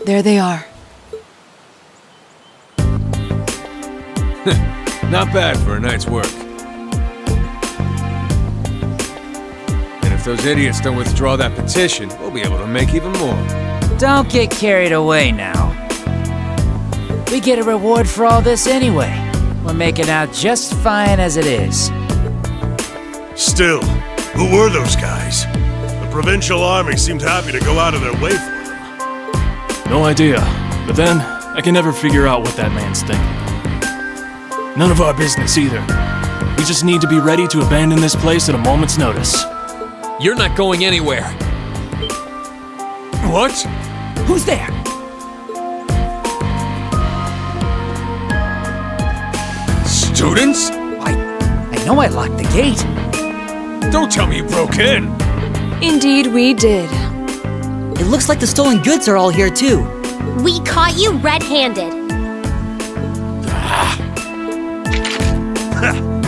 There they are. Not bad for a night's work. And if those idiots don't withdraw that petition, we'll be able to make even more. Don't get carried away now. We get a reward for all this anyway. We're making out just fine as it is. Still, who were those guys? The provincial army seemed happy to go out of their way for them. No idea. But then, I can never figure out what that man's thinking. None of our business either. We just need to be ready to abandon this place at a moment's notice. You're not going anywhere. What? Who's there? Students? I know I locked the gate. Don't tell me you broke in! Indeed, we did. It looks like the stolen goods are all here too. We caught you red-handed.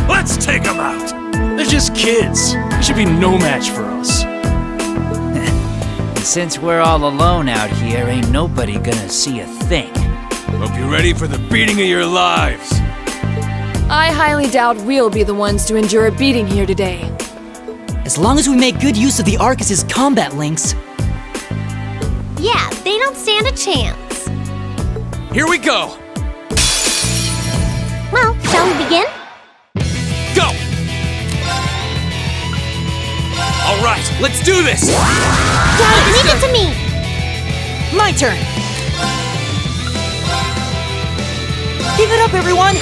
Let's take them out! They're just kids. They should be no match for us. Since we're all alone out here, ain't nobody gonna see a thing. Hope you're ready for the beating of your lives. I highly doubt we'll be the ones to endure a beating here today. As long as we make good use of the Arcus's combat links. Yeah, they don't stand a chance. Here we go! Well, shall we begin? Go! All right, let's do this! Got it, leave it to me! My turn! Give it up, everyone!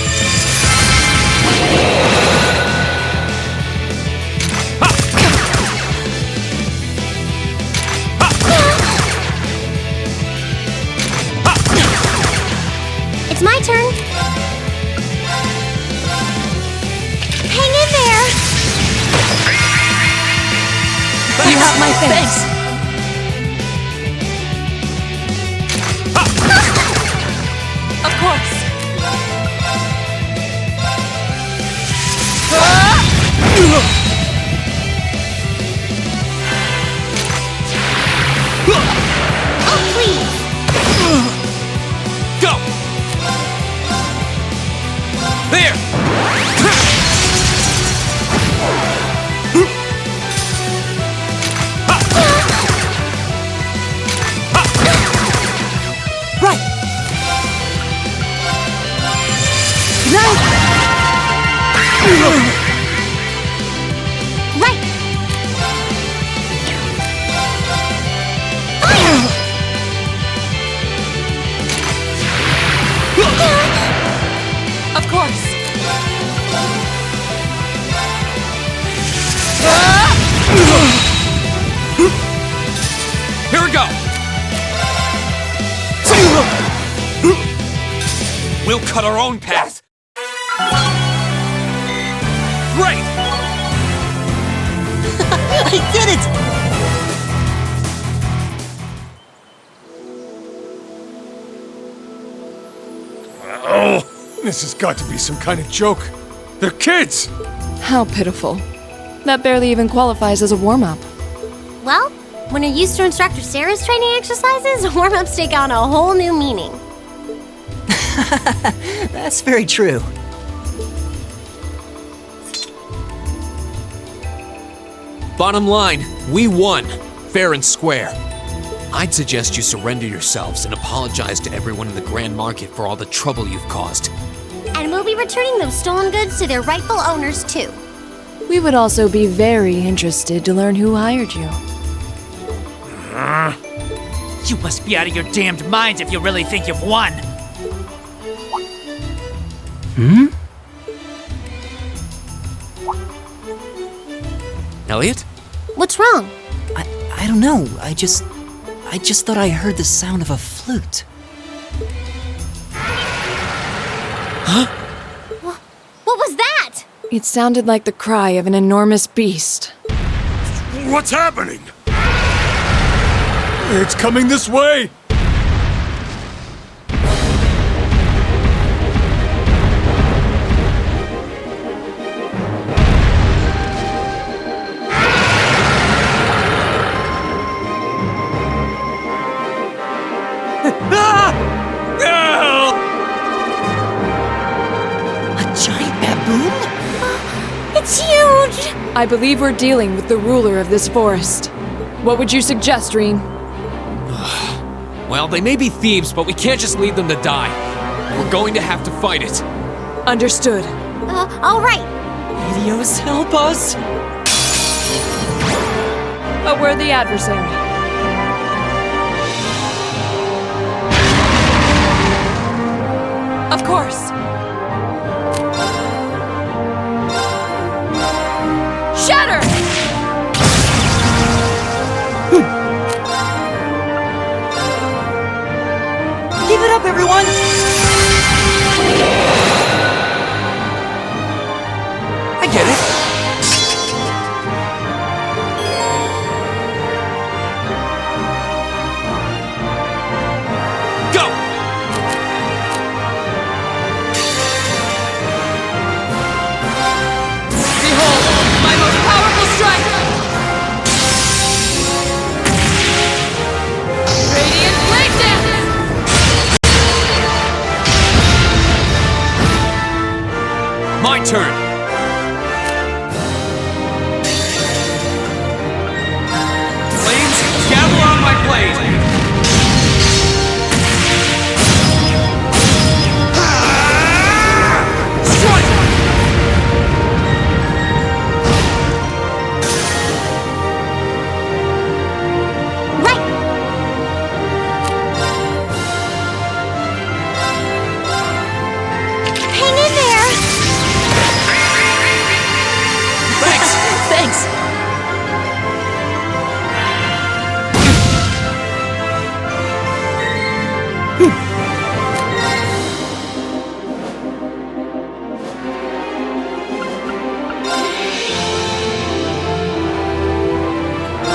It's my turn. Hang in there! You have my thanks. Of course. Oh, please! Go! There! Right! Nice! Right! Fire! Of course. Here we go! We'll cut our own path! Great! I did it! Oh, this has got to be some kind of joke. They're kids! How pitiful. That barely even qualifies as a warm-up. Well, when you're used to Instructor Sarah's training exercises, warm-ups take on a whole new meaning. That's very true. Bottom line, we won. Fair and square. I'd suggest you surrender yourselves and apologize to everyone in the Grand Market for all the trouble you've caused. And we'll be returning those stolen goods to their rightful owners, too. We would also be very interested to learn who hired you. You must be out of your damned minds if you really think you've won. Elliot? What's wrong? I don't know. I just thought I heard the sound of a flute. What was that? It sounded like the cry of an enormous beast. What's happening? It's coming this way! I believe we're dealing with the ruler of this forest. What would you suggest, Rean? Well, they may be thieves, but we can't just leave them to die. We're going to have to fight it. Understood. All right. Helios, help us! A worthy adversary. Of course. Shatter! Give it up, everyone! I get it. Go! Behold, my most powerful strike! Radiant Blade Dance! My turn! Flames, gather on my blade! Strike! Right. Hang in there. Thanks! Thanks!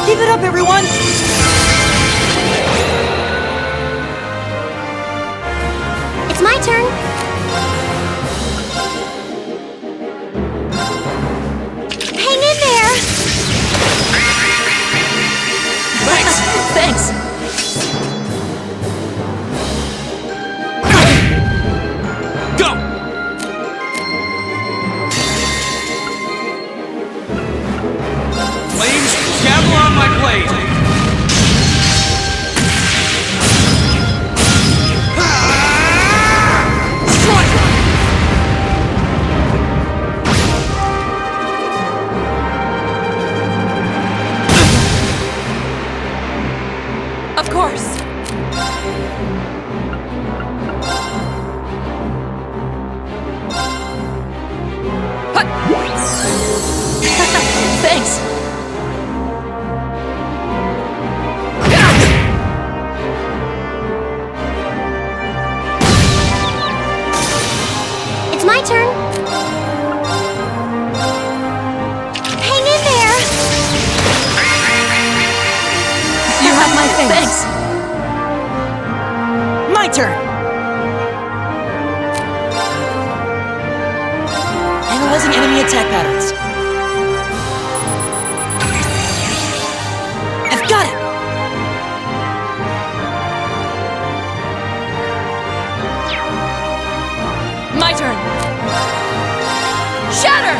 Give it up, everyone! It's my turn. Hang in there. Thanks! Thanks! Go! Flames, gather on my blade! Strike! Of course! Hut! Thanks! It's my turn. Hang in there. You have my thanks! My turn! Analyzing enemy attack patterns. I've got it! My turn! Shatter!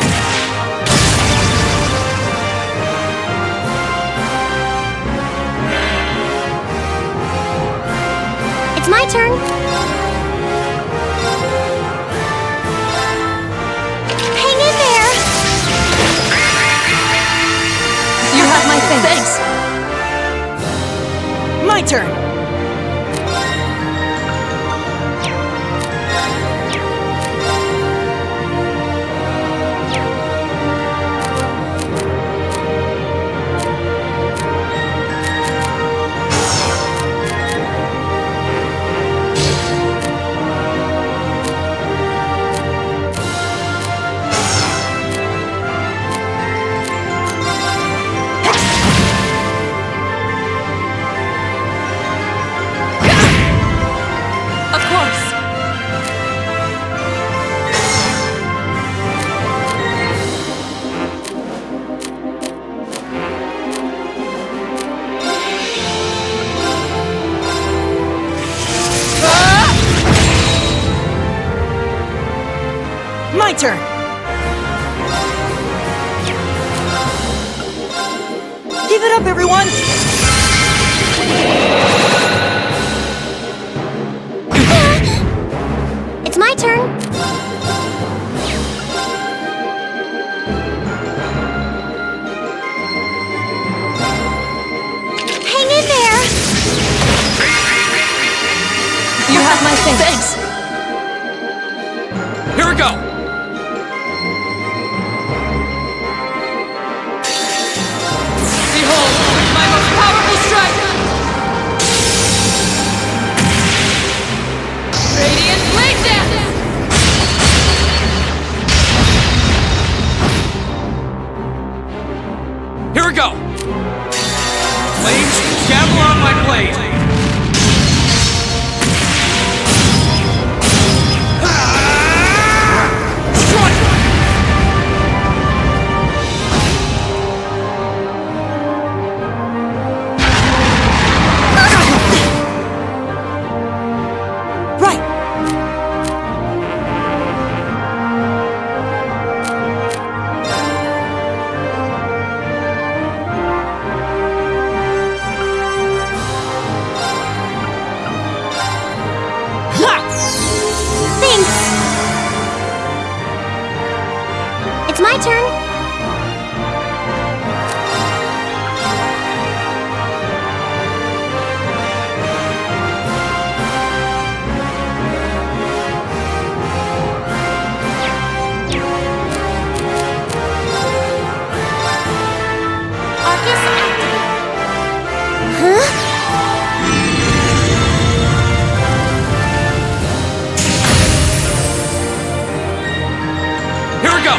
It's my turn. Hang in there. You have my thanks! My turn! My turn! up, everyone! It's my turn. Hang in there. You have my thanks. Here we go! Behold, my most powerful strike! Radiant Blade Dance! Here we go! Flames, gather on my blade! Right! Thanks. It's my turn. Arcus activate. Huh? Here we go!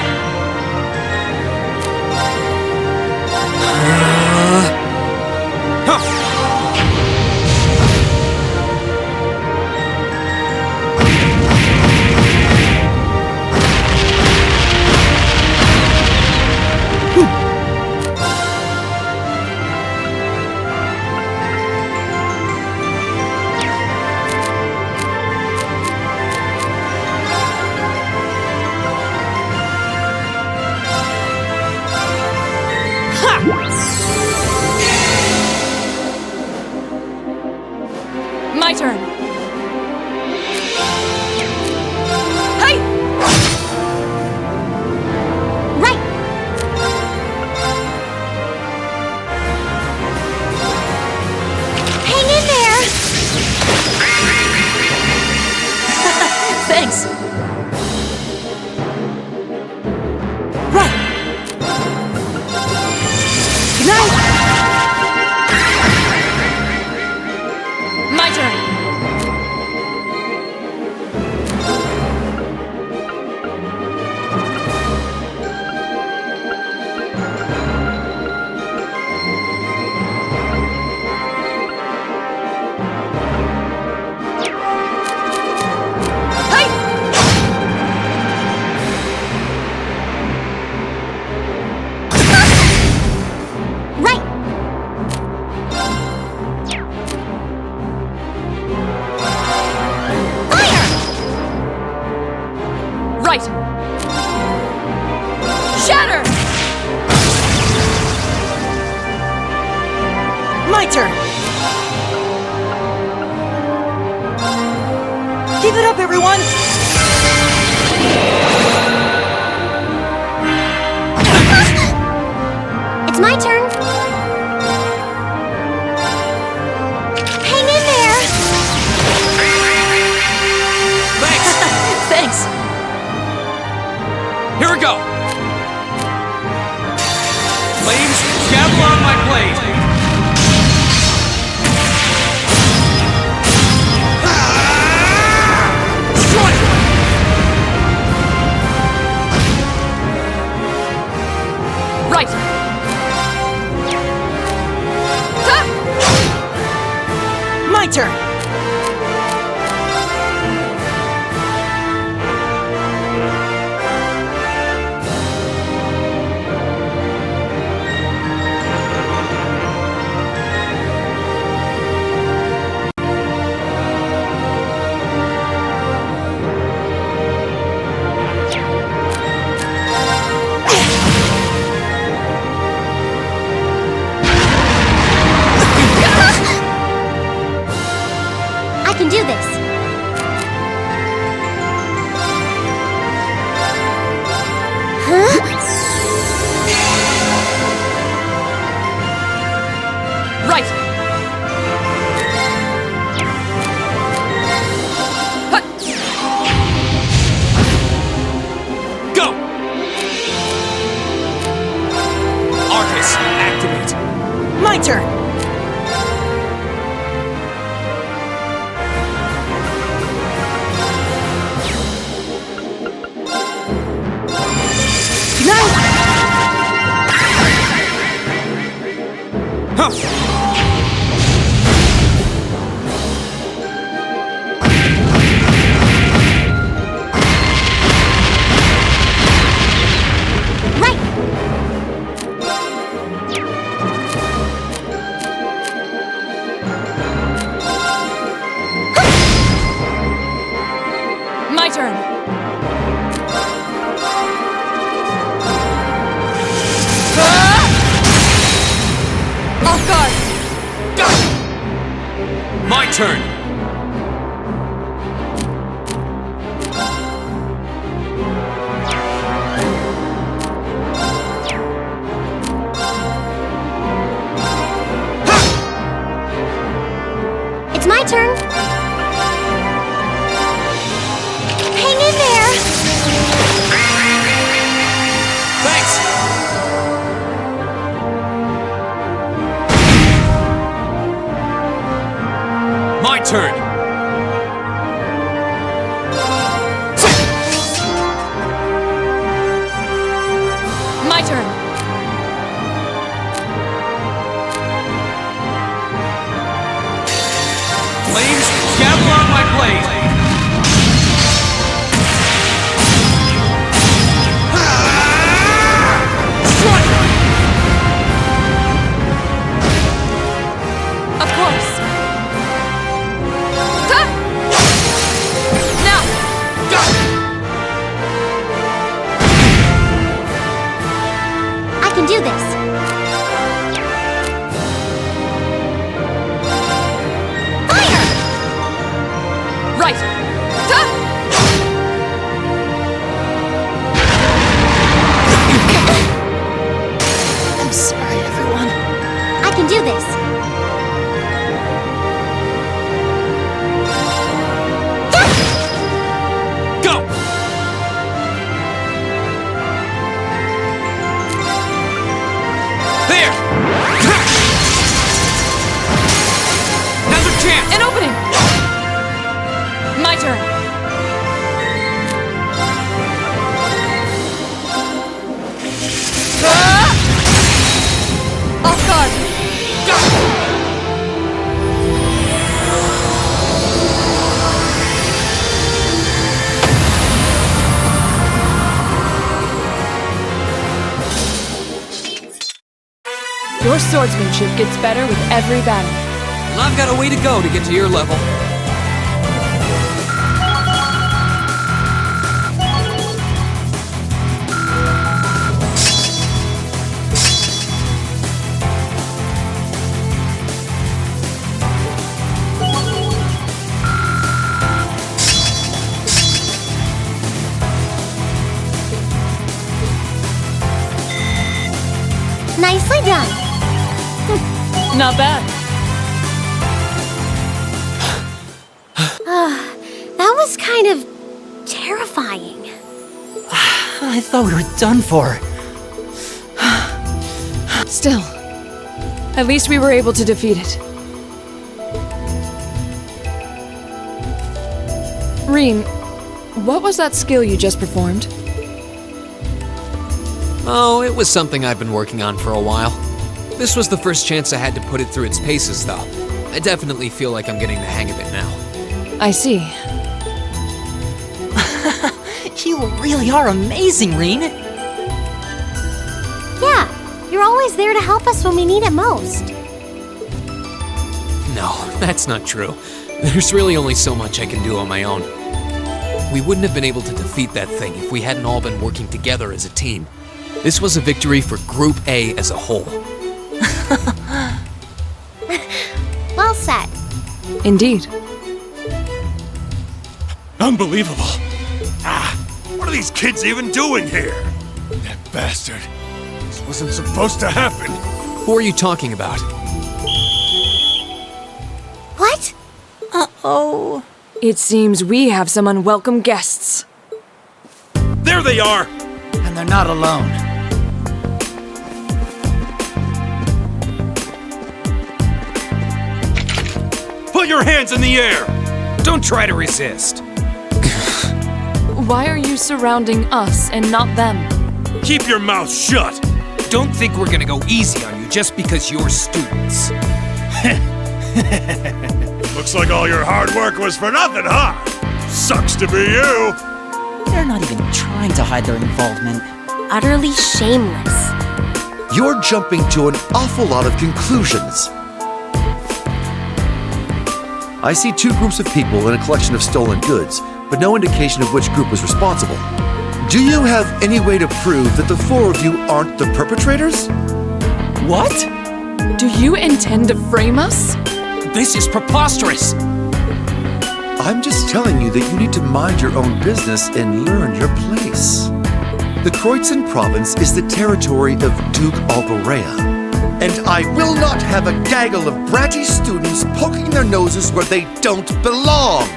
My turn. Hey! Right. Hang in there. Thanks. Right! Good night! My turn. Hey! Right. Fire. Right. Shatter! My turn! Keep it up, everyone! It's my turn. Hang in there. Thanks! Thanks. Here we go! Flames, gather on my blade! Right. Ha! My turn! My turn! It's my turn. Hang in there. Thanks! My turn! My turn. Flames, gather on my blade! Strike! Of course. Ah! Now. I can do this. Fire! Right. Ah! I'm sorry, everyone. I can do this. Go! There! Now's your chance! An opening. My turn. Ah! Off guard. Your swordsmanship gets better with every battle. Well, I've got a way to go to get to your level. Nicely done. Not bad. That was kind of terrifying. I thought we were done for. Still, at least we were able to defeat it. Rean, what was that skill you just performed? Oh, it was something I've been working on for a while. This was the first chance I had to put it through its paces, though. I definitely feel like I'm getting the hang of it now. I see. You really are amazing, Rean. Yeah, you're always there to help us when we need it most. No, that's not true. There's really only so much I can do on my own. We wouldn't have been able to defeat that thing if we hadn't all been working together as a team. This was a victory for Group A as a whole. Well said. Indeed. Unbelievable. What are these kids even doing here? That bastard. This wasn't supposed to happen. Who are you talking about? What? Uh-oh. It seems we have some unwelcome guests. There they are! And they're not alone. Put your hands in the air! Don't try to resist. Why are you surrounding us and not them? Keep your mouth shut! Don't think we're gonna go easy on you just because you're students. Looks like all your hard work was for nothing, huh? Sucks to be you! They're not even trying to hide their involvement. Utterly shameless. You're jumping to an awful lot of conclusions. I see two groups of people in a collection of stolen goods, but no indication of which group was responsible. Do you have any way to prove that the four of you aren't the perpetrators? What? Do you intend to frame us? This is preposterous! I'm just telling you that you need to mind your own business and learn your place. The Kreutzen province is the territory of Duke Alborea, and I will not have a gaggle of bratty students poking their noses where they don't belong.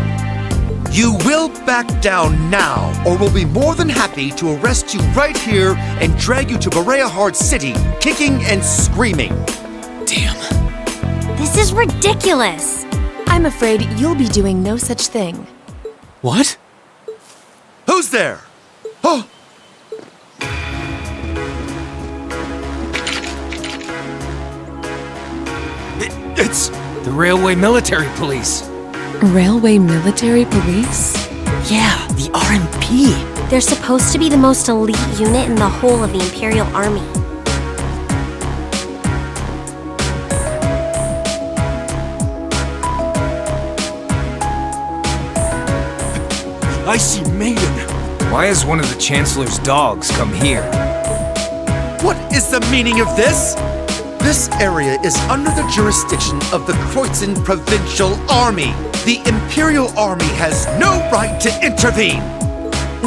You will back down now, or we'll be more than happy to arrest you right here and drag you to Berea Hard City, kicking and screaming. Damn. This is ridiculous. I'm afraid you'll be doing no such thing. What? Who's there? Oh! It's... The Railway Military Police. Railway Military Police? Yeah, the RMP. They're supposed to be the most elite unit in the whole of the Imperial Army. I see Maiden. Why has one of the Chancellor's dogs come here? What is the meaning of this? This area is under the jurisdiction of the Kreutzen Provincial Army. The Imperial Army has no right to intervene.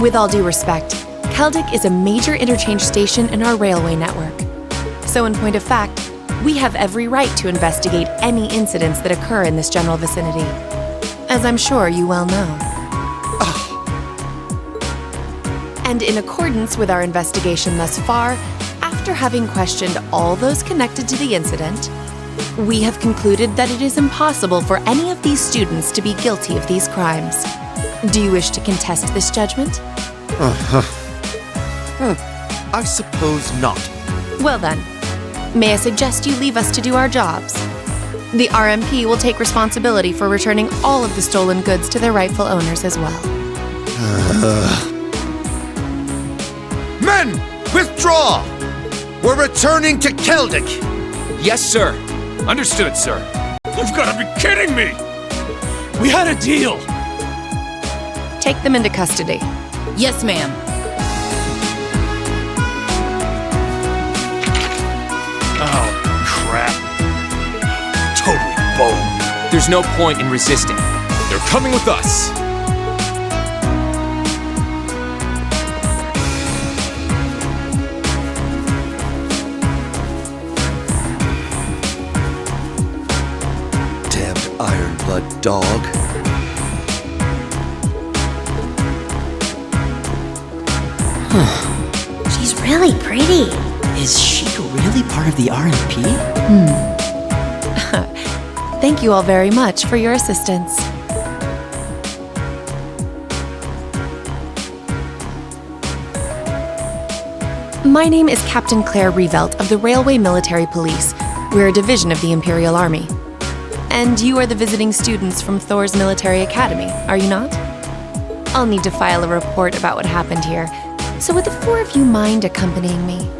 With all due respect, Keldic is a major interchange station in our railway network. So in point of fact, we have every right to investigate any incidents that occur in this general vicinity, as I'm sure you well know. And in accordance with our investigation thus far, after having questioned all those connected to the incident, we have concluded that it is impossible for any of these students to be guilty of these crimes. Do you wish to contest this judgment? I suppose not. Well then, may I suggest you leave us to do our jobs? The RMP will take responsibility for returning all of the stolen goods to their rightful owners as well. Men, withdraw! We're returning to Keldic! Yes, sir. Understood, sir. You've got to be kidding me! We had a deal! Take them into custody. Yes, ma'am. Oh, crap. Totally boned. There's no point in resisting. They're coming with us. Damned Ironblood dog. She's really pretty. Is she really part of the RMP? Thank you all very much for your assistance. My name is Captain Claire Revelt of the Railway Military Police. We're a division of the Imperial Army. And you are the visiting students from Thor's Military Academy, are you not? I'll need to file a report about what happened here, so would the four of you mind accompanying me?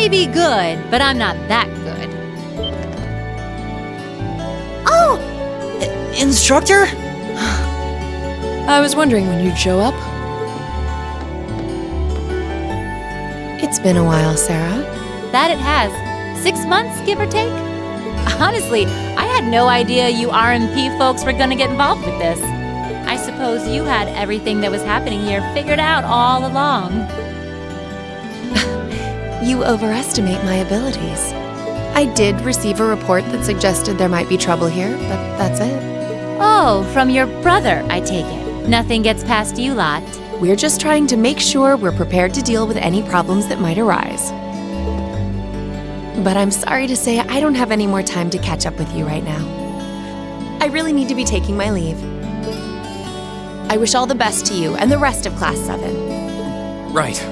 may be good, but I'm not that good. Oh! Instructor? I was wondering when you'd show up. It's been a while, Sarah. That it has. 6 months, give or take? Honestly, I had no idea you RMP folks were gonna get involved with this. I suppose you had everything that was happening here figured out all along. You overestimate my abilities. I did receive a report that suggested there might be trouble here, but that's it. Oh, from your brother, I take it. Nothing gets past you lot. We're just trying to make sure we're prepared to deal with any problems that might arise. But I'm sorry to say I don't have any more time to catch up with you right now. I really need to be taking my leave. I wish all the best to you and the rest of Class 7. Right.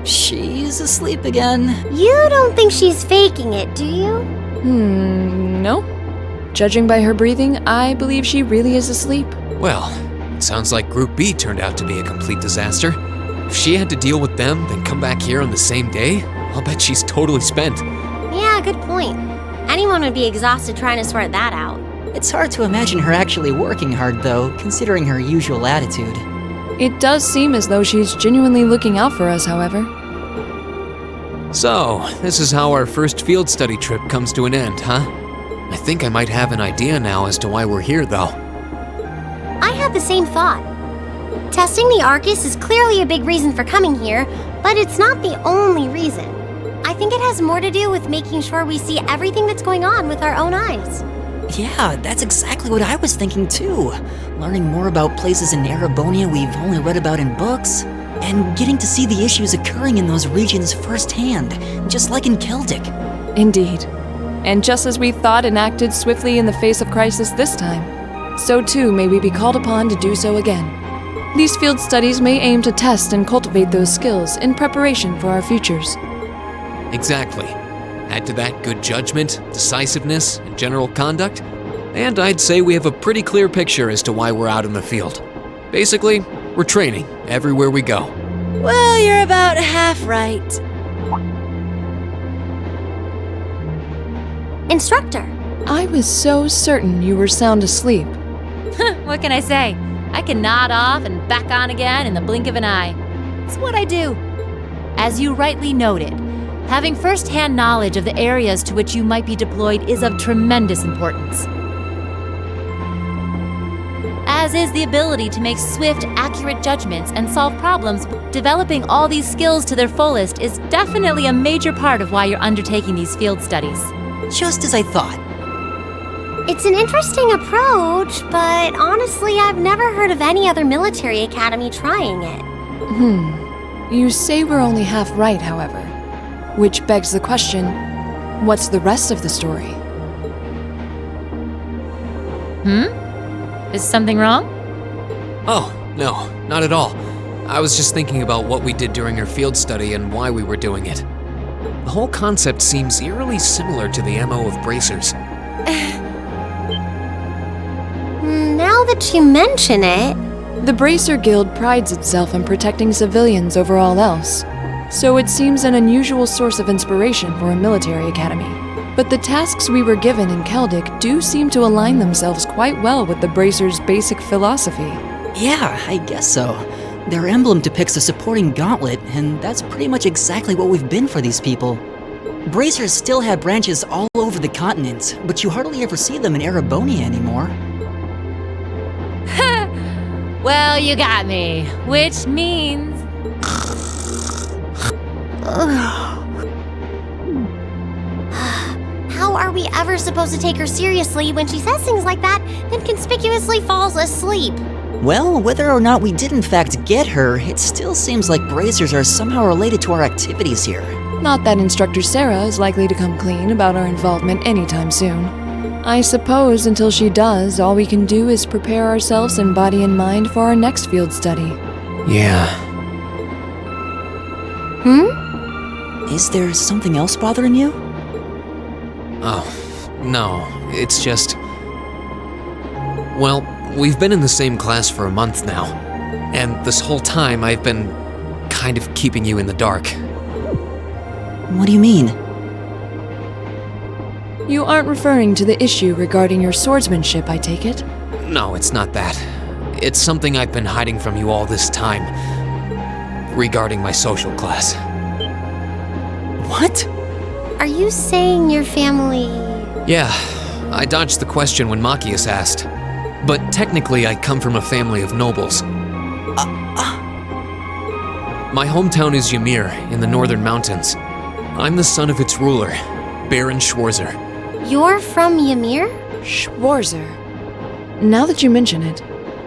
She's asleep again. You don't think she's faking it, do you? No. Judging by her breathing, I believe she really is asleep. Well, it sounds like Group B turned out to be a complete disaster. If she had to deal with them, then come back here on the same day, I'll bet she's totally spent. Yeah, good point. Anyone would be exhausted trying to sort that out. It's hard to imagine her actually working hard, though, considering her usual attitude. It does seem as though she's genuinely looking out for us, however. So, this is how our first field study trip comes to an end, huh? I think I might have an idea now as to why we're here, though. I had the same thought. Testing the Arcus is clearly a big reason for coming here, but it's not the only reason. I think it has more to do with making sure we see everything that's going on with our own eyes. Yeah, that's exactly what I was thinking too. Learning more about places in Erebonia we've only read about in books, and getting to see the issues occurring in those regions firsthand, just like in Celtic. Indeed. And just as we thought and acted swiftly in the face of crisis this time, so too may we be called upon to do so again. These field studies may aim to test and cultivate those skills in preparation for our futures. Exactly. Add to that good judgment, decisiveness, and general conduct, and I'd say we have a pretty clear picture as to why we're out in the field. Basically, we're training everywhere we go. Well, you're about half right. Instructor. I was so certain you were sound asleep. What can I say? I can nod off and back on again in the blink of an eye. It's what I do. As you rightly noted, having first-hand knowledge of the areas to which you might be deployed is of tremendous importance. As is the ability to make swift, accurate judgments and solve problems. Developing all these skills to their fullest is definitely a major part of why you're undertaking these field studies. Just as I thought. It's an interesting approach, but honestly, I've never heard of any other military academy trying it. You say we're only half right, however. Which begs the question, what's the rest of the story? Is something wrong? Oh, no, not at all. I was just thinking about what we did during our field study and why we were doing it. The whole concept seems eerily similar to the MO of bracers. Now that you mention it... The Bracer Guild prides itself on protecting civilians over all else, so it seems an unusual source of inspiration for a military academy. But the tasks we were given in Celtic do seem to align themselves quite well with the Bracer's basic philosophy. Yeah, I guess so. Their emblem depicts a supporting gauntlet, and that's pretty much exactly what we've been for these people. Bracers still have branches all over the continent, but you hardly ever see them in Erebonia anymore. Well, you got me. Which means... How are we ever supposed to take her seriously when she says things like that and conspicuously falls asleep? Well, whether or not we did in fact get her, it still seems like bracers are somehow related to our activities here. Not that Instructor Sarah is likely to come clean about our involvement anytime soon. I suppose until she does, all we can do is prepare ourselves in body and mind for our next field study. Yeah. Is there something else bothering you? Oh, no. It's just... Well, we've been in the same class for a month now. And this whole time I've been kind of keeping you in the dark. What do you mean? You aren't referring to the issue regarding your swordsmanship, I take it? No, it's not that. It's something I've been hiding from you all this time. Regarding my social class. What? Are you saying your family... Yeah, I dodged the question when Machias asked. But technically I come from a family of nobles. My hometown is Ymir, in the northern mountains. I'm the son of its ruler, Baron Schwarzer. You're from Ymir? Schwarzer. Now that you mention it,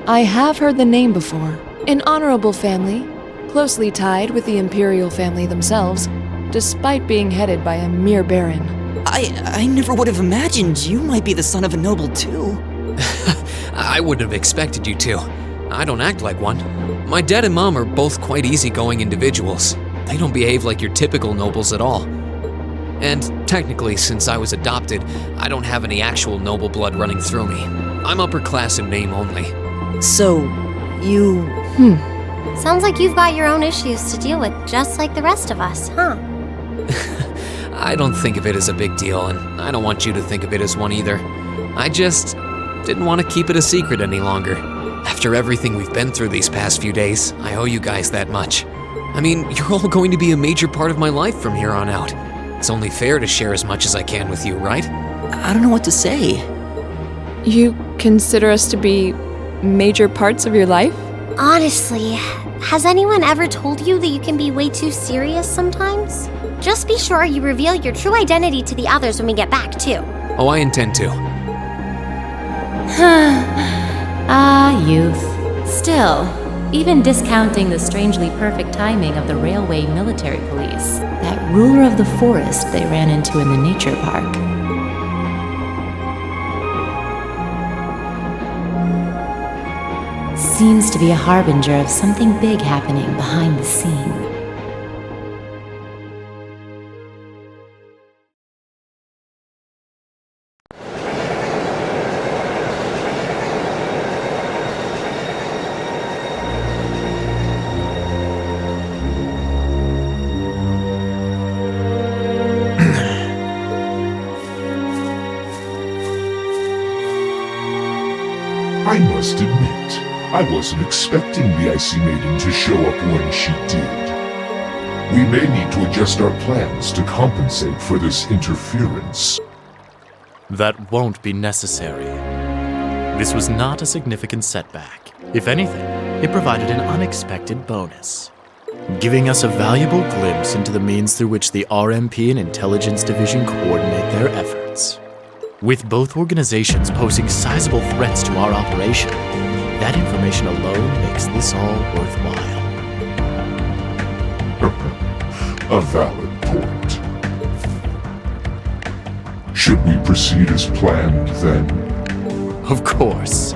I have heard the name before. An honorable family, closely tied with the imperial family themselves, despite being headed by a mere baron. I never would have imagined you might be the son of a noble too. I wouldn't have expected you to. I don't act like one. My dad and mom are both quite easygoing individuals. They don't behave like your typical nobles at all. And technically, since I was adopted, I don't have any actual noble blood running through me. I'm upper class in name only. So, you... Sounds like you've got your own issues to deal with, just like the rest of us, huh? I don't think of it as a big deal, and I don't want you to think of it as one either. I just didn't want to keep it a secret any longer. After everything we've been through these past few days, I owe you guys that much. I mean, you're all going to be a major part of my life from here on out. It's only fair to share as much as I can with you, right? I don't know what to say. You consider us to be major parts of your life? Honestly, has anyone ever told you that you can be way too serious sometimes? Just be sure you reveal your true identity to the others when we get back, too. Oh, I intend to. Youth. Still, even discounting the strangely perfect timing of the railway military police, that ruler of the forest they ran into in the nature park. Seems to be a harbinger of something big happening behind the scene. I must admit, I wasn't expecting the Icy Maiden to show up when she did. We may need to adjust our plans to compensate for this interference. That won't be necessary. This was not a significant setback. If anything, it provided an unexpected bonus, giving us a valuable glimpse into the means through which the RMP and Intelligence Division coordinate their efforts. With both organizations posing sizable threats to our operation, that information alone makes this all worthwhile. A valid point. Should we proceed as planned, then? Of course.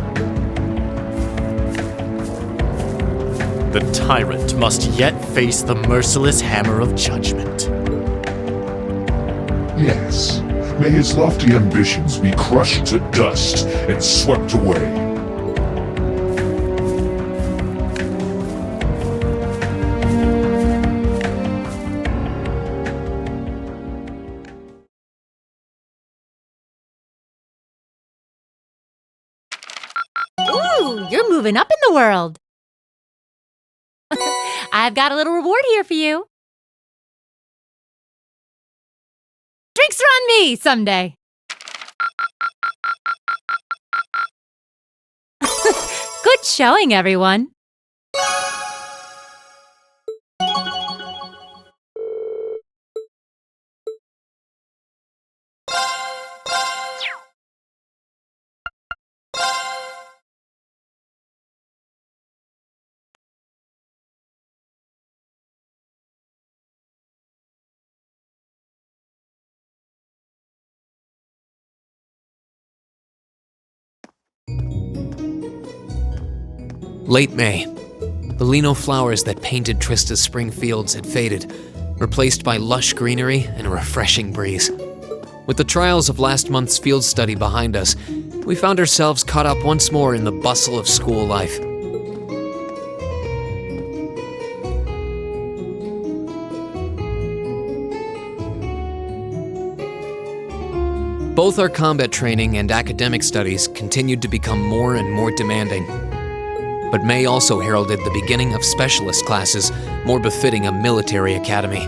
The tyrant must yet face the merciless hammer of judgment. Yes. May his lofty ambitions be crushed to dust and swept away. Ooh, you're moving up in the world. I've got a little reward here for you. Drinks are on me someday. Good showing, everyone. Late May. The lino flowers that painted Trista's spring fields had faded, replaced by lush greenery and a refreshing breeze. With the trials of last month's field study behind us, we found ourselves caught up once more in the bustle of school life. Both our combat training and academic studies continued to become more and more demanding. But May also heralded the beginning of specialist classes, more befitting a military academy.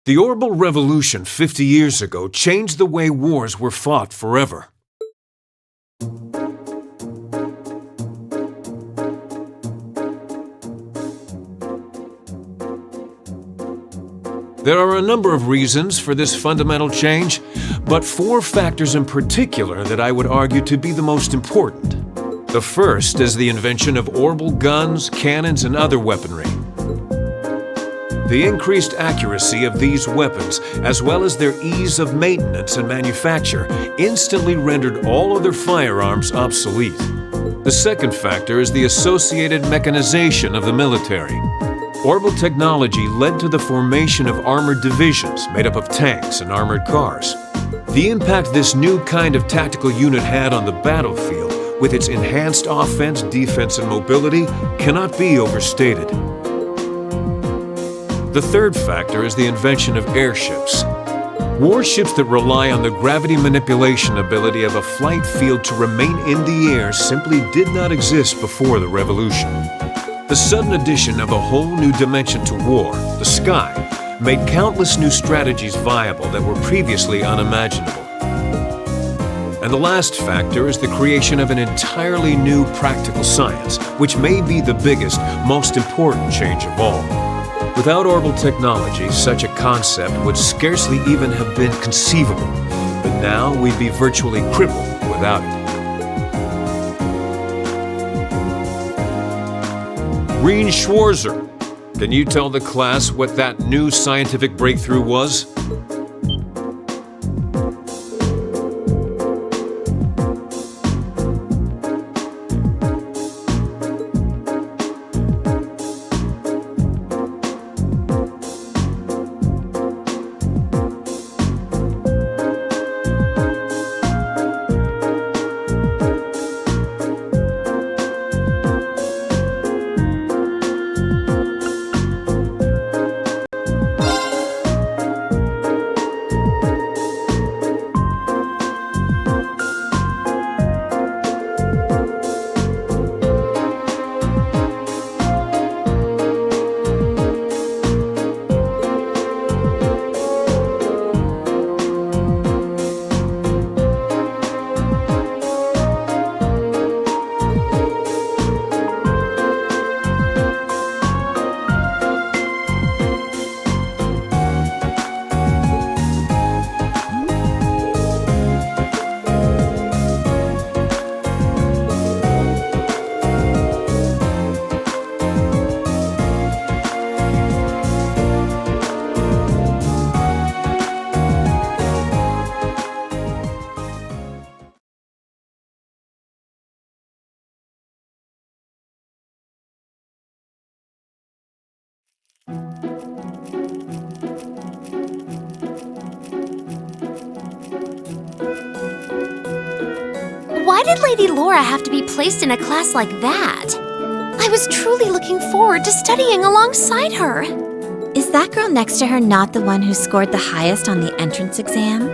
The Orbital Revolution 50 years ago changed the way wars were fought forever. There are a number of reasons for this fundamental change, but 4 factors in particular that I would argue to be the most important. The first is the invention of orbital guns, cannons, and other weaponry. The increased accuracy of these weapons, as well as their ease of maintenance and manufacture, instantly rendered all other firearms obsolete. The second factor is the associated mechanization of the military. Orbital technology led to the formation of armored divisions made up of tanks and armored cars. The impact this new kind of tactical unit had on the battlefield, with its enhanced offense, defense, and mobility, cannot be overstated. The third factor is the invention of airships. Warships that rely on the gravity manipulation ability of a flight field to remain in the air simply did not exist before the revolution. The sudden addition of a whole new dimension to war, the sky, made countless new strategies viable that were previously unimaginable. And the last factor is the creation of an entirely new practical science, which may be the biggest, most important change of all. Without orbital technology, such a concept would scarcely even have been conceivable, but now we'd be virtually crippled without it. Rean Schwarzer, can you tell the class what that new scientific breakthrough was? Why did Lady Laura have to be placed in a class like that? I was truly looking forward to studying alongside her. Is that girl next to her not the one who scored the highest on the entrance exam?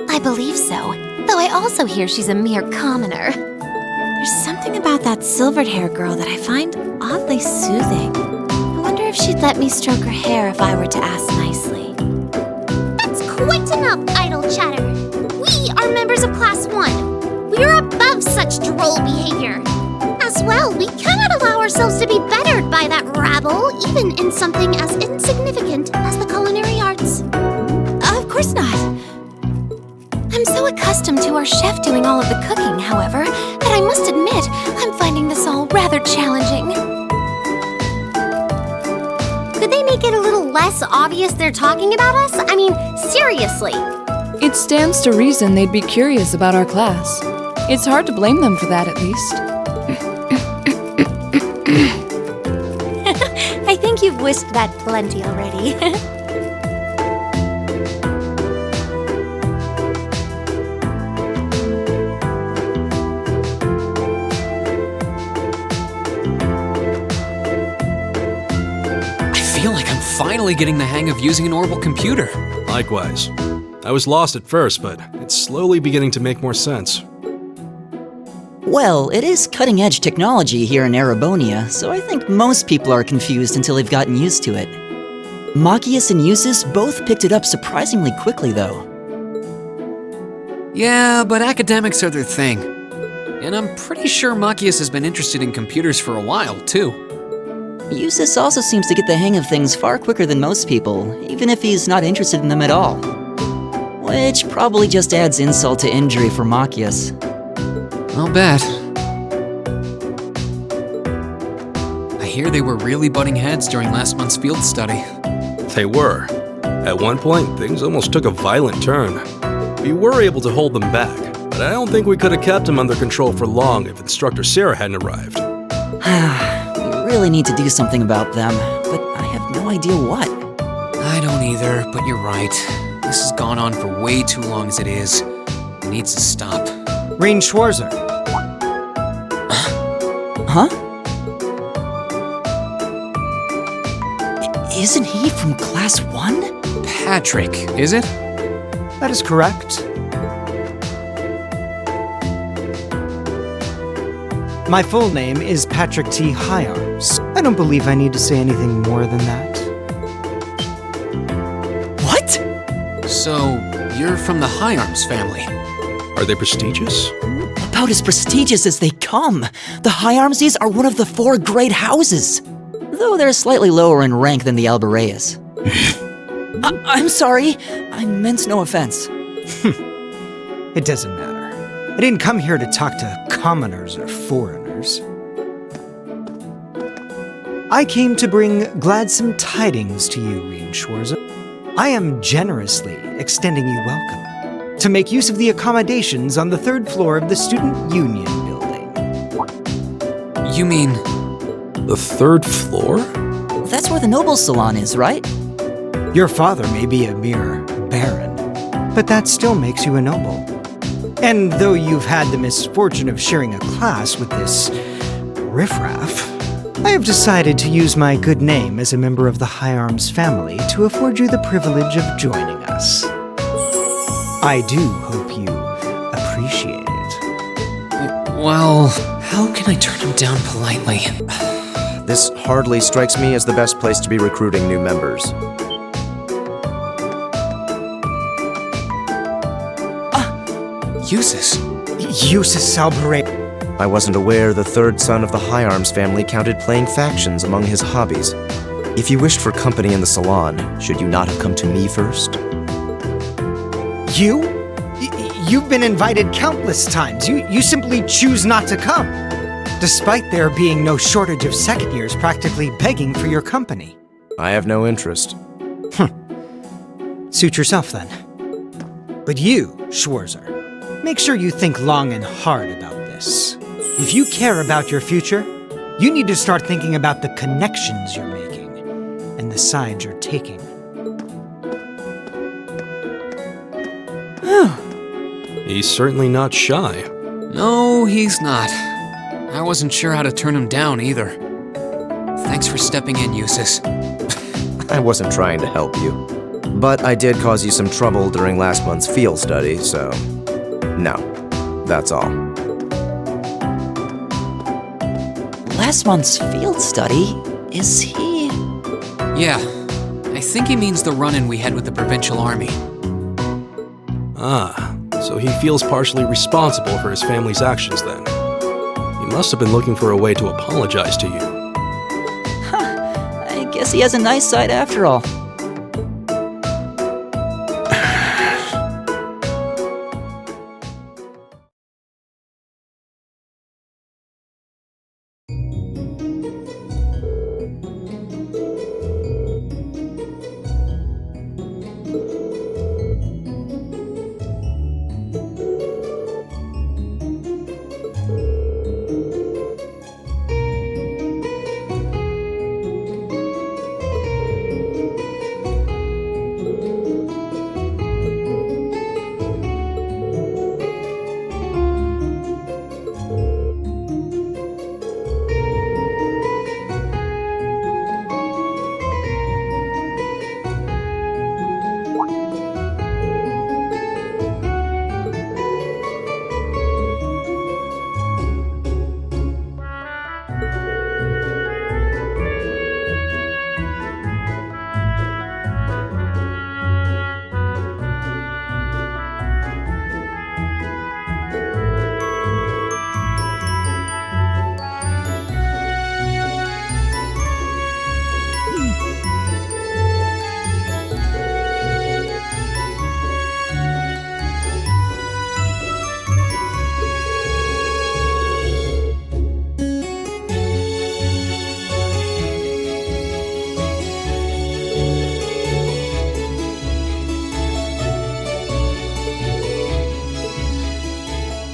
I believe so, though I also hear she's a mere commoner. There's something about that silvered-haired girl that I find oddly soothing. I wonder if she'd let me stroke her hair if I were to ask nicely. That's quite enough idle chatter. We are members of Class 1. We are above such droll behavior. As well, we cannot allow ourselves to be bettered by that rabble, even in something as insignificant as the culinary arts. Of course not. I'm so accustomed to our chef doing all of the cooking, however, that I must admit I'm finding this all rather challenging. Could they make it a little less obvious they're talking about us? I mean, seriously. It stands to reason they'd be curious about our class. It's hard to blame them for that, at least. I think you've whisked that plenty already. I feel like I'm finally getting the hang of using an orbital computer. Likewise. I was lost at first, but it's slowly beginning to make more sense. Well, it is cutting-edge technology here in Erebonia, so I think most people are confused until they've gotten used to it. Machias and Eusis both picked it up surprisingly quickly, though. Yeah, but academics are their thing. And I'm pretty sure Machias has been interested in computers for a while, too. Eusis also seems to get the hang of things far quicker than most people, even if he's not interested in them at all. Which probably just adds insult to injury for Machias. I'll bet. I hear they were really butting heads during last month's field study. They were. At one point, things almost took a violent turn. We were able to hold them back, but I don't think we could have kept them under control for long if Instructor Sarah hadn't arrived. We really need to do something about them, but I have no idea what. I don't either, but you're right. This has gone on for way too long as it is. It needs to stop. Rean Schwarzer. Huh? Isn't he from Class 1? Patrick, is it? That is correct. My full name is Patrick T. Hyarms. I don't believe I need to say anything more than that. What? So, you're from the Hyarms family. Are they prestigious? About as prestigious as they come. The Hyarmses are one of the 4 great houses. Though they're slightly lower in rank than the Albareas. I'm sorry. I meant no offense. It doesn't matter. I didn't come here to talk to commoners or foreigners. I came to bring gladsome tidings to you, Rean Schwarzer. I am generously extending you welcome to make use of the accommodations on the 3rd floor of the Student Union building. You mean... the 3rd floor? That's where the Noble's Salon is, right? Your father may be a mere baron, but that still makes you a noble. And though you've had the misfortune of sharing a class with this riffraff, I have decided to use my good name as a member of the Hyarms family to afford you the privilege of joining us. I do hope you appreciate it. Well, how can I turn him down politely? This hardly strikes me as the best place to be recruiting new members. Eusis. Eusis Alberet. I wasn't aware the 3rd son of the Hyarms family counted playing factions among his hobbies. If you wished for company in the salon, should you not have come to me first? You? You've been invited countless times. You simply choose not to come, despite there being no shortage of second years practically begging for your company. I have no interest. Suit yourself, then. But you, Schwarzer, make sure you think long and hard about this. If you care about your future, you need to start thinking about the connections you're making and the side you're taking. He's certainly not shy. No, he's not. I wasn't sure how to turn him down either. Thanks for stepping in, Eustace. I wasn't trying to help you. But I did cause you some trouble during last month's field study, so... No, that's all. Last month's field study? Is he... Yeah, I think he means the run-in we had with the provincial army. Ah, so he feels partially responsible for his family's actions then. He must have been looking for a way to apologize to you. I guess he has a nice side after all.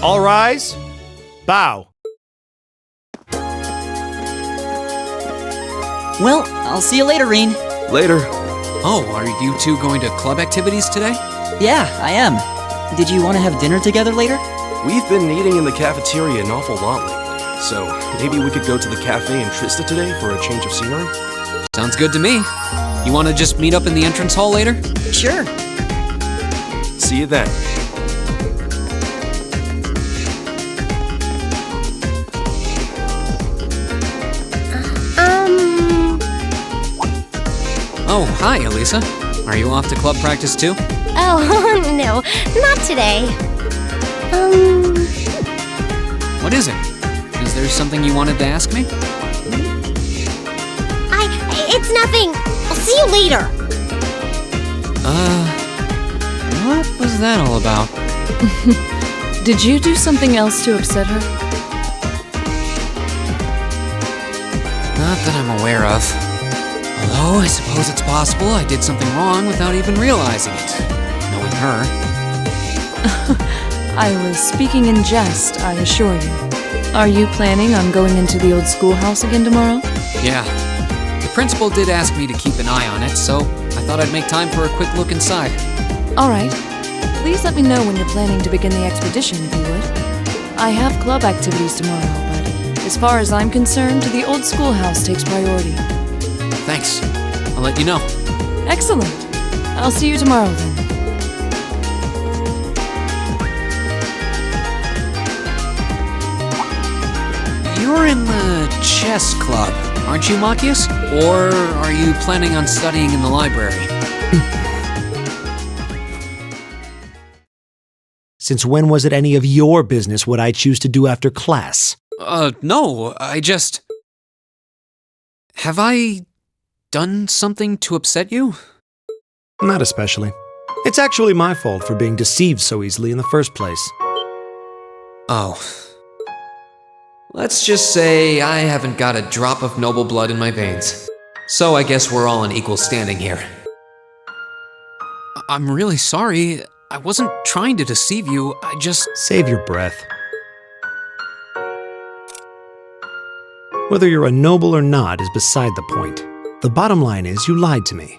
All rise. Bow. Well, I'll see you later, Rean. Later. Oh, are you two going to club activities today? Yeah, I am. Did you want to have dinner together later? We've been eating in the cafeteria an awful lot lately, so maybe we could go to the cafe in Trista today for a change of scenery? Sounds good to me. You want to just meet up in the entrance hall later? Sure. See you then. Oh, hi, Elisa. Are you off to club practice too? Oh, no, not today. What is it? Is there something you wanted to ask me? It's nothing. I'll see you later. What was that all about? Did you do something else to upset her? Not that I'm aware of. Although, I suppose it's possible I did something wrong without even realizing it. Knowing her. I was speaking in jest, I assure you. Are you planning on going into the old schoolhouse again tomorrow? Yeah. The principal did ask me to keep an eye on it, so I thought I'd make time for a quick look inside. All right. Please let me know when you're planning to begin the expedition, if you would. I have club activities tomorrow, but as far as I'm concerned, the old schoolhouse takes priority. Thanks. I'll let you know. Excellent. I'll see you tomorrow then. You're in the chess club, aren't you, Machias? Or are you planning on studying in the library? Since when was it any of your business what I choose to do after class? No, I just... Have I done something to upset you? Not especially. It's actually my fault for being deceived so easily in the first place. Oh. Let's just say I haven't got a drop of noble blood in my veins. So I guess we're all in equal standing here. I'm really sorry. I wasn't trying to deceive you, I just... Save your breath. Whether you're a noble or not is beside the point. The bottom line is you lied to me,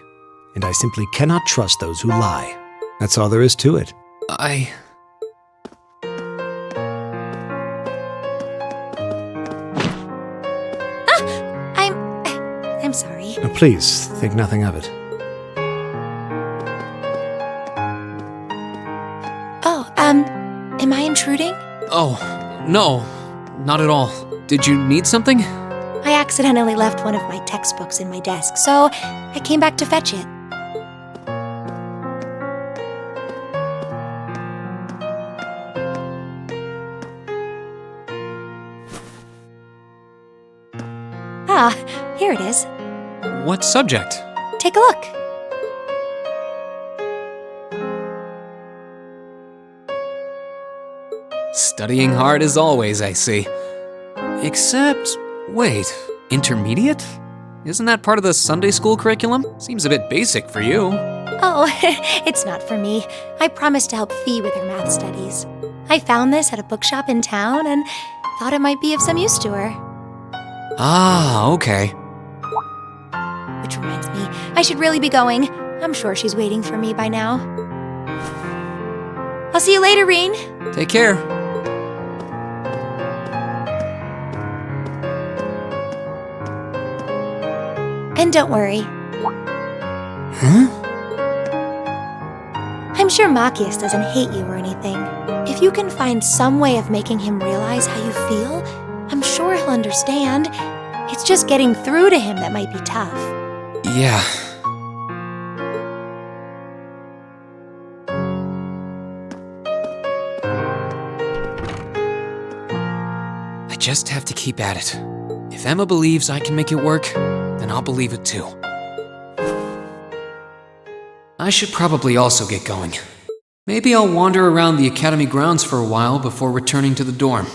and I simply cannot trust those who lie. That's all there is to it. I'm sorry. Please, think nothing of it. Oh, am I intruding? Oh, no, not at all. Did you need something? I accidentally left one of my textbooks in my desk, so I came back to fetch it. Ah, here it is. What subject? Take a look. Studying hard as always, I see. Except, wait, intermediate? Isn't that part of the Sunday school curriculum? Seems a bit basic for you. Oh, it's not for me. I promised to help Fee with her math studies. I found this at a bookshop in town and thought it might be of some use to her. Ah, okay. Which reminds me, I should really be going. I'm sure she's waiting for me by now. I'll see you later, Rean. Take care. And don't worry. Huh? I'm sure Machias doesn't hate you or anything. If you can find some way of making him realize how you feel, I'm sure he'll understand. It's just getting through to him that might be tough. Yeah. I just have to keep at it. If Emma believes I can make it work, then I'll believe it too. I should probably also get going. Maybe I'll wander around the academy grounds for a while before returning to the dorm.